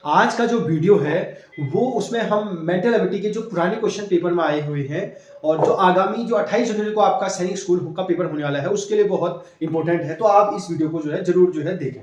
आज का जो वीडियो है वो उसमें हम मेंटल एबिलिटी के जो पुराने क्वेश्चन पेपर में आए हुए हैं और जो आगामी जो 28 जनवरी को आपका सैनिक स्कूल का पेपर होने वाला है उसके लिए बहुत इंपॉर्टेंट है। तो आप इस वीडियो को जो है जरूर जो है देखें।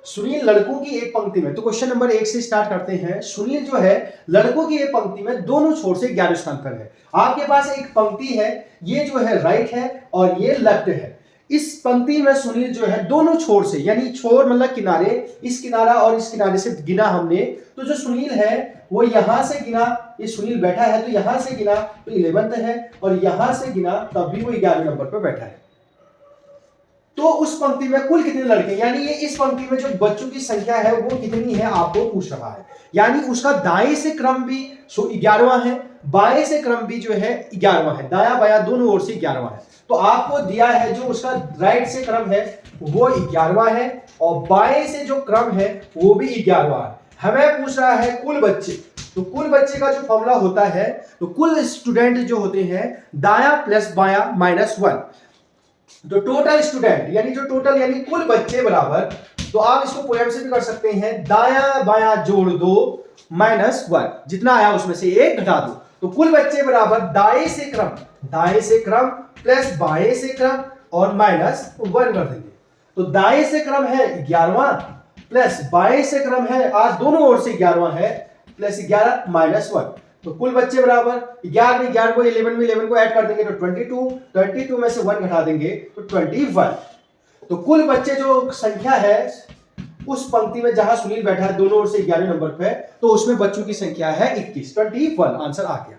सुनील लड़कों की एक पंक्ति में, तो क्वेश्चन नंबर 1 से स्टार्ट करते हैं। सुनील जो है लड़कों की एक पंक्ति में दोनों छोर से 11 स्थान पर है। आपके पास एक पंक्ति है, ये जो है राइट है और ये लेफ्ट है। इस पंक्ति में सुनील जो है दोनों छोर से, यानी छोर मतलब किनारे, इस किनारा और इस किनारे से गिना हमने, तो जो सुनील है वो यहां से गिना, ये सुनील बैठा है तो यहां से गिना तो 11th है और यहां से गिना तब भी वो 11वें नंबर पर बैठा है। तो उस पंक्ति में कुल कितने लड़के, यानी ये इस पंक्ति में जो बच्चों की संख्या है वो कितनी है आपको पूछ रहा है। यानी उसका दाएं से क्रम भी 11वां है, बाएं से क्रम भी जो है 11वां है, दाया बाया दोनों ओर से 11वां है। तो आपको दिया है जो उसका राइट से क्रम है वो 11वां है और बाएं से जो क्रम है वो भी 11वां है। हमें पूछ रहा है कुल बच्चे, तो कुल बच्चे का जो फॉर्मूला होता है, तो कुल स्टूडेंट जो होते हैं दाया प्लस बाया -1, तो टोटल स्टूडेंट यानी जो टोटल यानी कुल बच्चे बराबर, तो आप इसको पोएम से भी कर सकते हैं, दाया बाया जोड़ दो -1, जितना आया उसमें से 1 घटा दो, तो कुल बच्चे बराबर दाएं से क्रम प्लस बाएं से क्रम और -1 कर देंगे। तो दाएं से क्रम है 11वां प्लस बाएं से क्रम है, आज दोनों ओर से 11वां है, प्लस 11 -1, तो कुल बच्चे बराबर 11 में 11 को 11 में 11 को ऐड कर देंगे तो 22 में से 1 घटा देंगे तो 21। तो कुल बच्चे जो संख्या है उस पंक्ति में जहां सुनील बैठा है दोनों ओर से 11 नंबर पे, तो उसमें बच्चों की संख्या है 21 आंसर आ गया।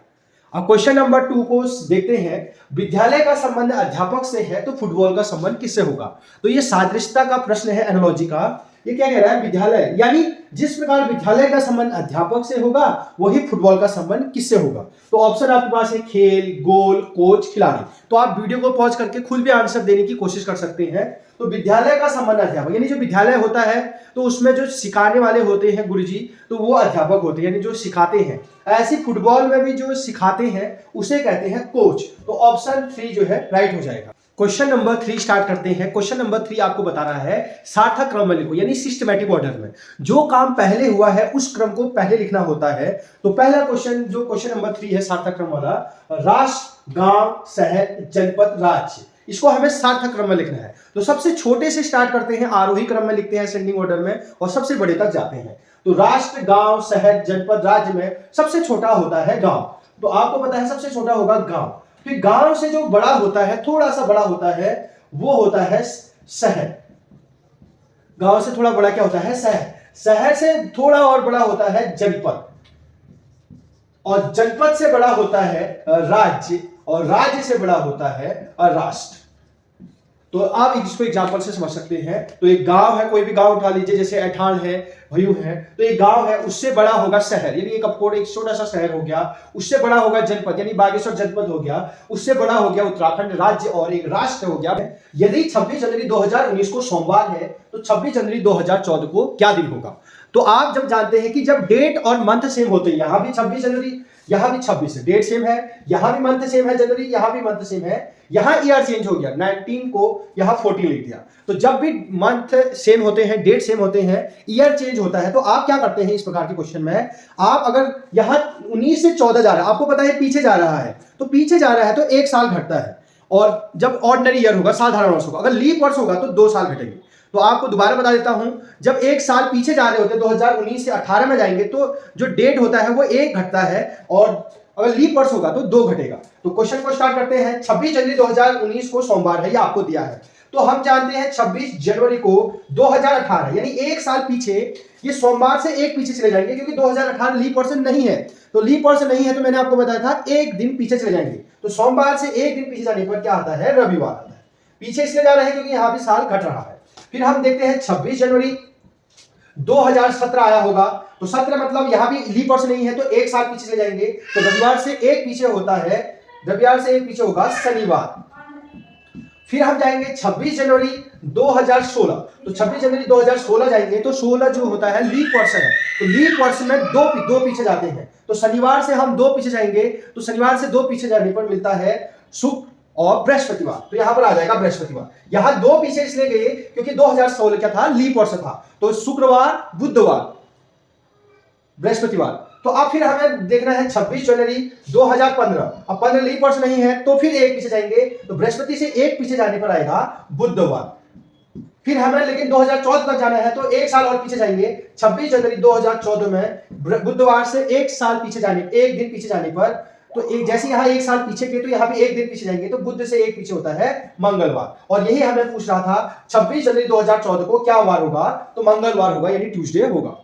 अब क्वेश्चन नंबर 2 को देखते हैं। विद्यालय का संबंध अध्यापक से है तो फुटबॉल का संबंध किससे होगा। तो ये सादृश्यता का प्रश्न है, एनालॉजी का। ये क्या कह रहा है, विद्यालय यानी जिस प्रकार विद्यालय का संबंध अध्यापक से होगा वही फुटबॉल का संबंध किससे होगा। तो ऑप्शन आपके पास है खेल, गोल, कोच, खिलाड़ी। तो आप वीडियो को पॉज करके खुद भी आंसर देने की कोशिश कर सकते हैं। तो विद्यालय का संबंध अध्यापक, यानी जो विद्यालय होता है तो उसमें जो सिखाने वाले होते हैं गुरुजी, तो वो अध्यापक होते हैं, यानी जो सिखाते हैं। ऐसे फुटबॉल में भी जो सिखाते हैं उसे कहते हैं कोच। तो ऑप्शन 3 जो है राइट हो जाएगा। क्वेश्चन नंबर 3 स्टार्ट करते हैं। क्वेश्चन नंबर 3 आपको बता रहा है सार्थक क्रम में लिखो, यानी सिस्टमैटिक ऑर्डर में जो काम पहले हुआ है उस क्रम को पहले लिखना होता है। तो पहला क्वेश्चन जो क्वेश्चन नंबर 3 है सार्थक क्रम वाला, राष्ट्र, गांव, शहर, जनपद, राज्य, इसको हमें सार्थक क्रम में लिखना है। तो सबसे छोटे से स्टार्ट करते हैं, आरोही क्रम में लिखते हैं असेंडिंग ऑर्डर में और सबसे बड़े तक जाते हैं। तो राष्ट्र, गांव, शहर, जनपद, राज्य में सबसे छोटा होता है गांव। तो आपको पता है सबसे छोटा होगा गांव। फिर गांव से जो बड़ा होता है, थोड़ा सा बड़ा होता है, वो होता है शहर। गांव से थोड़ा बड़ा क्या होता है, शहर। शहर से थोड़ा और बड़ा होता है जनपद और जनपद से बड़ा होता है राज्य और राज्य से बड़ा होता है राष्ट्र। तो आप इसको एग्जांपल से समझ सकते हैं। तो एक गांव है, कोई भी गांव उठा लीजिए, जैसे ऐठान है, भयू है, तो एक गांव है, उससे बड़ा होगा शहर, यानी एक कपकोट एक छोटा सा शहर हो गया। उससे बड़ा होगा जनपद, यानी बागेश्वर जनपद हो गया। उससे बड़ा हो गया उत्तराखंड राज्य और एक राष्ट्र हो गया। यदि 26 जनवरी 2019 को सोमवार है तो 26 जनवरी 2014 को क्या दिन होगा। तो आप जब जानते हैं कि जब डेट और मंथ सेम होते हैं, यहां भी 26 जनवरी, यहां भी 26 है, डेट सेम है, यहां भी मंथ सेम है जनवरी, यहां भी मंथ सेम है, यहां ईयर चेंज हो गया, 19 को यहां 14 लिख दिया। तो जब भी मंथ सेम होते हैं, डेट सेम होते हैं, ईयर चेंज होता है, तो आप क्या करते हैं इस प्रकार के क्वेश्चन में, आप अगर यहां 19 से 14 जा रहा है, आपको पता है पीछे जा रहा है, तो पीछे जा रहा है तो 1 साल घटता है। और जब ऑर्डिनरी ईयर होगा, साधारण वर्ष होगा, अगर लीप वर्ष होगा तो 2 साल घटेंगे। तो आपको दोबारा बता देता हूं, जब 1 साल पीछे जा रहे होते हैं 2019 से 18 में जाएंगे तो जो डेट होता है वो 1 घटता है और अगर लीप वर्ष होगा तो 2 घटेगा। तो क्वेश्चन को स्टार्ट करते हैं। 26 जनवरी 2019 को सोमवार है, ये आपको दिया है। तो हम जानते हैं 26 जनवरी को 2018, यानी 1 साल पीछे, ये सोमवार से 1 पीछे चले जाएंगे क्योंकि 2018 लीप वर्ष नहीं है। तो लीप वर्ष नहीं है तो मैंने आपको बताया था 1 दिन पीछे चले जाएंगे। तो सोमवार से 1 दिन पीछे जाने पर क्या आता है, रविवार आता है। पीछे इसलिए जा रहे हैं क्योंकि यहां भी साल घट रहा है। फिर हम देखते हैं 26 जनवरी 2017 आया होगा, तो 17 मतलब यहां भी लीप वर्ष नहीं है तो 1 साल पीछे चले जाएंगे। तो रविवार से 1 पीछे होता है, रविवार से 1 पीछे होगा शनिवार। फिर हम जाएंगे 26 जनवरी 2016, तो 26 जनवरी 2016 जाएंगे तो 16 जो होता है लीप वर्ष है, तो लीप वर्ष में दो पीछे जाते हैं। तो शनिवार से हम 2 पीछे जाएंगे, तो शनिवार से 2 पीछे जाने पर मिलता है शुक्र और बृहस्पतिवार। तो यहां पर आ जाएगा बृहस्पतिवार। यहां 2 पीछे इसलिए गए क्योंकि 2016 क्या था, लीप वर्ष था। तो शुक्रवार, बुधवार, बृहस्पतिवार। तो अब फिर हमें देखना है 26 जनवरी 2015। अब 15 लीप वर्ष नहीं है तो फिर एक पीछे जाएंगे, तो बृहस्पति से एक पीछे जाने पर आएगा बुधवार। फिर हमें लेकिन 2014 तक जाना है, तो एक साल और पीछे जाएंगे। 26 जनवरी 2014 में बुधवार से एक साल पीछे जाने, एक दिन पीछे जाने पर, तो एक जैसे यहाँ एक साल पीछे के, तो यहाँ भी एक दिन पीछे जाएंगे, तो बुध से एक पीछे होता है मंगलवार। और यही हमें पूछ रहा था 26 जनवरी 2014 को क्या वार होगा, तो मंगलवार होगा, यानी ट्यूसडे होगा।